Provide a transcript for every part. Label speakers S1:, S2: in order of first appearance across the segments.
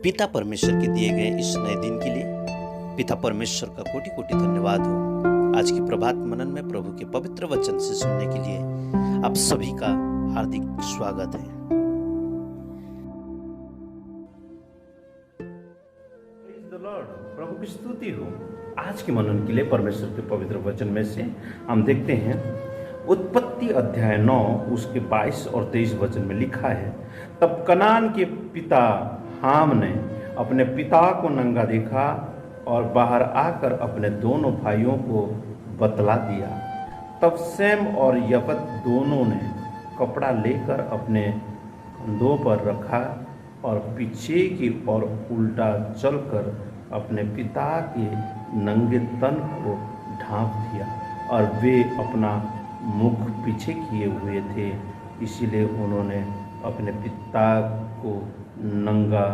S1: पिता परमेश्वर के दिए गए इस नए दिन के लिए पिता परमेश्वर का कोटि कोटि धन्यवाद हो। आज की प्रभात मनन में प्रभु के पवित्र वचन से सुनने के लिए आप सभी का हार्दिक स्वागत है।
S2: Praise the Lord, प्रभु की स्तुति हो। आज के मनन के लिए परमेश्वर के पवित्र वचन में से हम देखते हैं उत्पत्ति अध्याय 9 उसके 22 और 23 वचन में लिखा है, तब कनान के पिता हाम ने अपने पिता को नंगा देखा और बाहर आकर अपने दोनों भाइयों को बतला दिया। तब सेम और यफत दोनों ने कपड़ा लेकर अपने कंधों पर रखा और पीछे की ओर उल्टा चलकर अपने पिता के नंगे तन को ढांप दिया, और वे अपना मुख पीछे किए हुए थे, इसीलिए उन्होंने अपने पिता को नंगा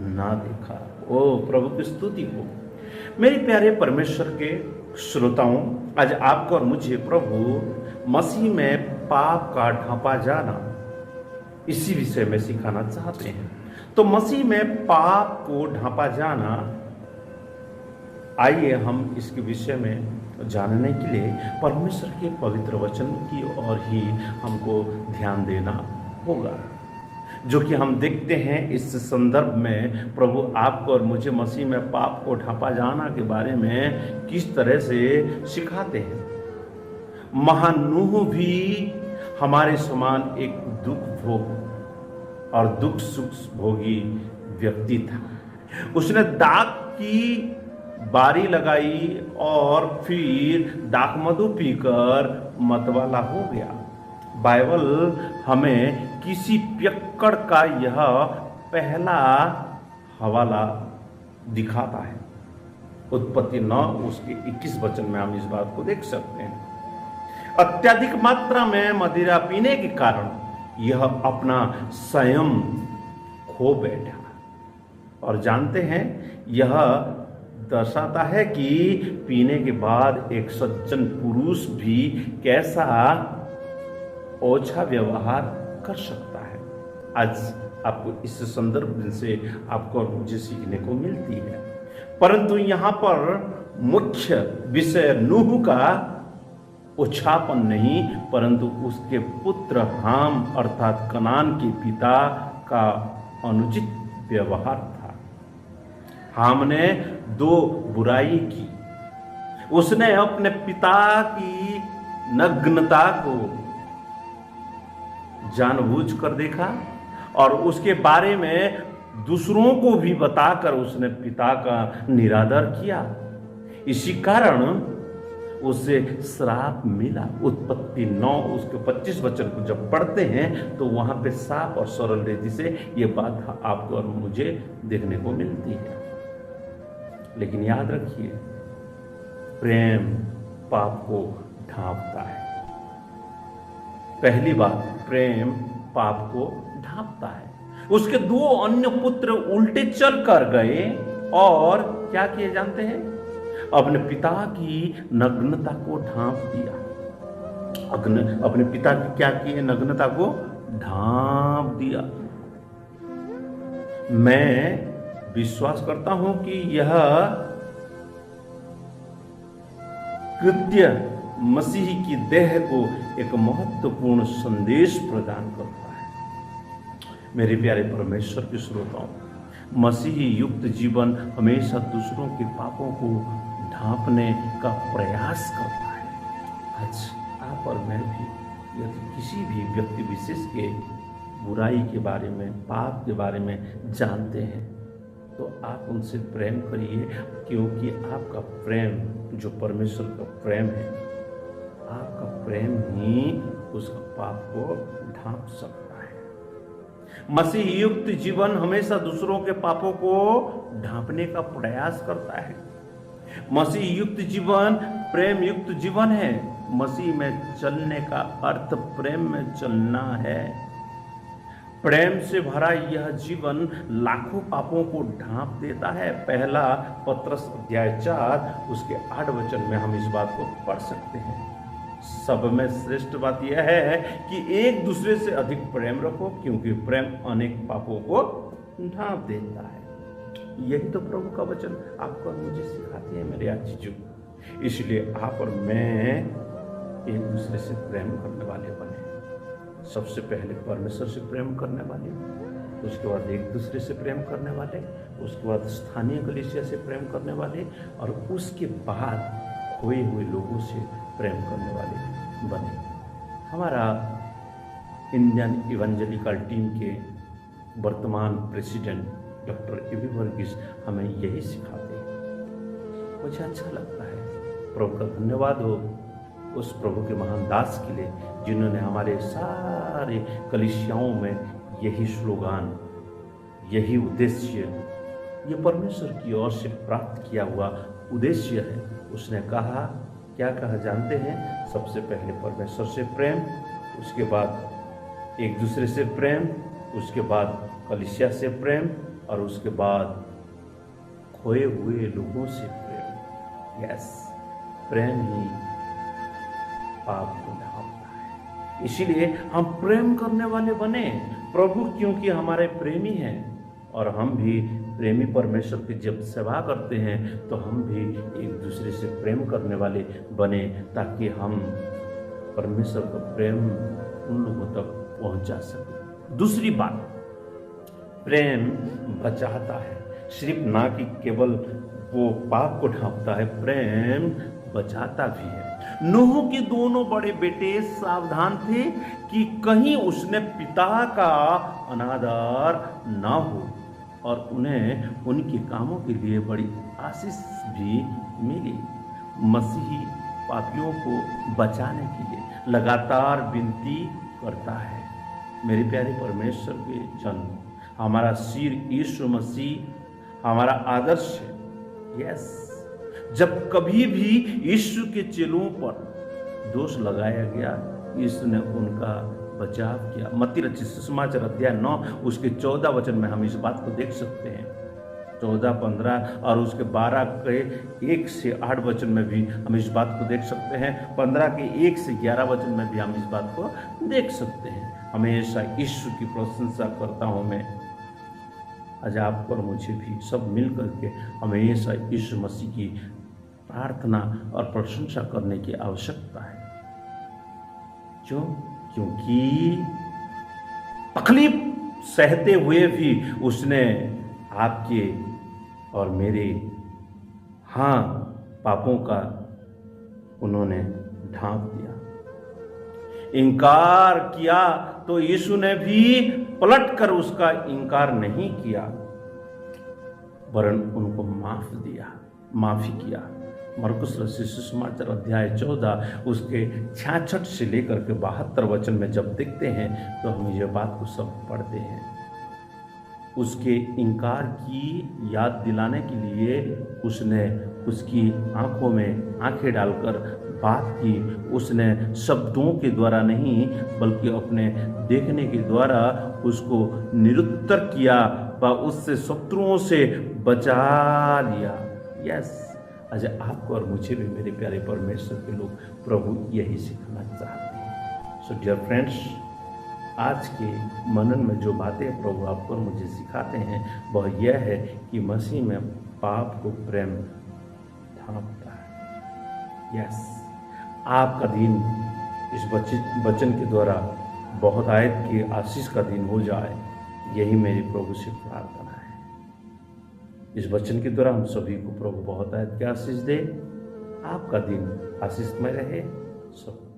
S2: ना देखा। ओ प्रभु की स्तुति हो। मेरे प्यारे परमेश्वर के श्रोताओं, आज आपको और मुझे प्रभु मसीह में पाप का ढांपा जाना इसी विषय में सिखाना चाहते हैं। तो मसीह में पाप को ढांपा जाना, आइए हम इसके विषय में जानने के लिए परमेश्वर के पवित्र वचन की ओर ही हमको ध्यान देना होगा, जो कि हम देखते हैं इस संदर्भ में प्रभु आपको और मुझे मसीह में पाप को ढांपा जाना के बारे में किस तरह से सिखाते हैं। महान नूह भी हमारे समान एक दुख भोग और दुख सुख भोगी व्यक्ति था। उसने दाख की बारी लगाई और फिर दाख मधु पीकर मतवाला हो गया। बाइबल हमें किसी पियक्कड़ का यह पहला हवाला दिखाता है। उत्पत्ति 9 उसके 21 वचन में हम इस बात को देख सकते हैं। अत्यधिक मात्रा में मदिरा पीने के कारण यह अपना संयम खो बैठा, और जानते हैं यह दर्शाता है कि पीने के बाद एक सज्जन पुरुष भी कैसा ओछा व्यवहार कर सकता है। आज आपको इस संदर्भ से आपको और मुझे सीखने को मिलती है। परंतु यहाँ पर मुख्य विषय नूह का ओछापन नहीं, परंतु उसके पुत्र हाम अर्थात कनान के पिता का अनुचित व्यवहार था। हाम ने 2 बुराई की। उसने अपने पिता की नग्नता को जानबूझकर देखा और उसके बारे में दूसरों को भी बताकर उसने पिता का निरादर किया। इसी कारण उसे श्राप मिला। उत्पत्ति 9 उसके 25 वचन को जब पढ़ते हैं तो वहां पे साफ और सरल रीति से ये बात आपको और मुझे देखने को मिलती है। लेकिन याद रखिए, प्रेम पाप को ढांपता है। पहली बात, प्रेम पाप को ढांपता है। उसके 2 अन्य पुत्र उल्टे चल कर गए और क्या किए जानते हैं? अपने पिता की नग्नता को ढांप दिया। अपने पिता की क्या किए? नग्नता को ढांप दिया। मैं विश्वास करता हूं कि यह कृत्य मसीह की देह को एक महत्वपूर्ण संदेश प्रदान करता है। मेरे प्यारे परमेश्वर के श्रोताओं, मसीही युक्त जीवन हमेशा दूसरों के पापों को ढांपने का प्रयास करता है। आज आप और मैं भी यदि किसी भी व्यक्ति विशेष के बुराई के बारे में, पाप के बारे में जानते हैं तो आप उनसे प्रेम करिए, क्योंकि आपका प्रेम जो परमेश्वर का प्रेम है, आपका प्रेम ही उस पाप को ढांप सकता है। मसीह युक्त जीवन हमेशा दूसरों के पापों को ढांपने का प्रयास करता है। मसीह युक्त जीवन प्रेम युक्त जीवन है। मसीह में चलने का अर्थ प्रेम में चलना है। प्रेम से भरा यह जीवन लाखों पापों को ढांप देता है। पहला पत्रस अध्याय 4 उसके 8 वचन में हम इस बात को पढ़ सकते हैं। सब में श्रेष्ठ बात यह है कि एक दूसरे से अधिक प्रेम रखो, क्योंकि प्रेम अनेक पापों को ढांप देता है। यही तो प्रभु का वचन आपको और मुझे सिखाते हैं मेरे आजीजों। इसलिए आप और मैं एक दूसरे से प्रेम करने वाले बने। सबसे पहले परमेश्वर से प्रेम करने वाले, उसके बाद एक दूसरे से प्रेम करने वाले, उसके बाद स्थानीय कलीसिया से प्रेम करने वाले, और उसके बाद खोए हुए लोगों से प्रेम करने वाले बने। हमारा इंडियन इवेंजेलिकल टीम के वर्तमान प्रेसिडेंट डॉक्टर ए.बी. वर्गीस हमें यही सिखाते हैं। मुझे अच्छा लगता है। प्रभु का धन्यवाद हो उस प्रभु के महान दास के लिए जिन्होंने हमारे सारे कलीसियाओं में यही स्लोगान, यही उद्देश्य, ये परमेश्वर की ओर से प्राप्त किया हुआ उद्देश्य है। उसने कहा, क्या कहा जानते हैं? सबसे पहले परमेश्वर से प्रेम, उसके बाद एक दूसरे से प्रेम, उसके बाद कलीसिया से प्रेम, और उसके बाद खोए हुए लोगों से प्रेम। यस, प्रेम ही पाप को ढांपता है। इसीलिए हम प्रेम करने वाले बने प्रभु, क्योंकि हमारे प्रेमी हैं, और हम भी प्रेमी परमेश्वर की जब सेवा करते हैं तो हम भी एक दूसरे से प्रेम करने वाले बने, ताकि हम परमेश्वर का प्रेम उन लोगों तक पहुंचा सके। दूसरी बात, प्रेम बचाता है। सिर्फ ना कि केवल वो पाप को ढांपता है, प्रेम बचाता भी है। नूह के दोनों बड़े बेटे सावधान थे कि कहीं उसने पिता का अनादर ना हो, और उन्हें उनके कामों के लिए बड़ी आशीष भी मिली। मसीही पापियों को बचाने के लिए लगातार विनती करता है। मेरे प्यारे परमेश्वर के जन, हमारा सिर यीशु मसीह हमारा आदर्श है। यस, जब कभी भी यीशु के चेलों पर दोष लगाया गया, यीशु ने उनका बचाव किया। मत्ती रचित सुसमाचार अध्याय 9 उसके 14 वचन में हम इस बात को देख सकते हैं। 14, 15 और उसके 12 के 1 से 8 वचन में भी हम इस बात को देख सकते हैं। 15 के 1 से 11 वचन में भी हम इस बात को देख सकते हैं। हमेशा यीशु की प्रशंसा करता हूँ मैं। आज आपको और मुझे भी सब मिल करके हमेशा यीशु मसीह की प्रार्थना और प्रशंसा करने की आवश्यकता है। क्यों? क्योंकि तकलीफ सहते हुए भी उसने आपके और मेरे पापों का उन्होंने ढांप दिया। इनकार किया तो यीशु ने भी पलट कर उसका इनकार नहीं किया, वरन उनको माफी किया। मरकुस रचित सुसमाचार अध्याय 14 उसके 66 से लेकर के 72 वचन में जब देखते हैं तो हम ये बात को सब पढ़ते हैं। उसके इनकार की याद दिलाने के लिए उसने उसकी आंखों में आंखें डालकर बात की। उसने शब्दों के द्वारा नहीं बल्कि अपने देखने के द्वारा उसको निरुत्तर किया व उससे शत्रुओं से बचा लिया। यस, आज आपको और मुझे भी मेरे प्यारे परमेश्वर के लोग प्रभु यही सिखाना चाहते हैं। सो डियर फ्रेंड्स, आज के मनन में जो बातें प्रभु आपको और मुझे सिखाते हैं वह यह है कि मसीह में पाप को प्रेम ढांपता है। यस, आपका दिन इस वचन के द्वारा बहुत आयत की आशीष का दिन हो जाए, यही मेरी प्रभु से प्रार्थना है। इस वचन के द्वारा हम सभी को प्रभु बहुत आयत की आशीष दे। आपका दिन आशीषमय रहे। सब